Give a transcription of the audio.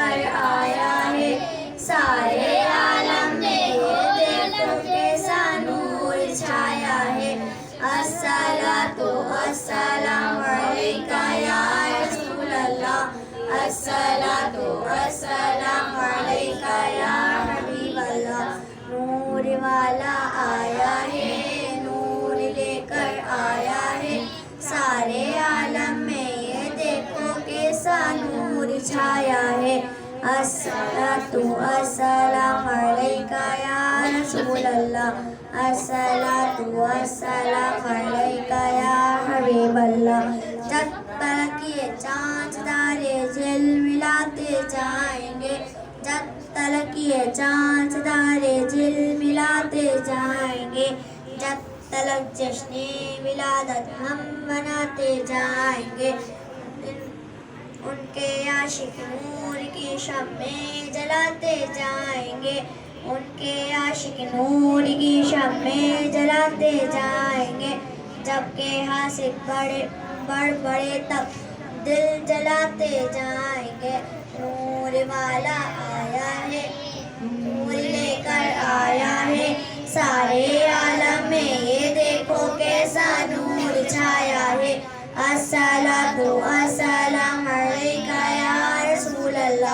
کر آیا ہے، سارے عالم میں یہ دیکھو کیسا نور چھایا ہے۔ الصلاۃ والسلام علیکہ یا رسول اللہ، الصلاۃ والسلام علیکہ یا حبیب اللہ۔ نور والا آیا ہے، نور لے کر آیا ہے، سارے عالم میں یہ دیکھو کیسا نور چھایا ہے۔ الصلاۃ والسلام علیکہ یا رسول اللہ، الصلاۃ والسلام علیکہ یا حبیب اللہ۔ جب تک یہ چاند ستارے جھلملاتے جائیں گے، جب تک یہ چاند ستارے جھلملاتے جائیں گے، جب تک جشن ولادت ہم مناتے جائیں گے، ان کے عاشق نور کی شمعیں جلاتے جائیں گے، ان کے عاشق نور کی شمعیں جلاتے جائیں گے، جبکہ حاسد بڑے تب دل جلاتے جائیں گے۔ نور والا آیا ہے، نور لے کر آیا ہے، سارے عالم میں یہ دیکھو کیسا نور چھایا ہے۔ الصلاۃ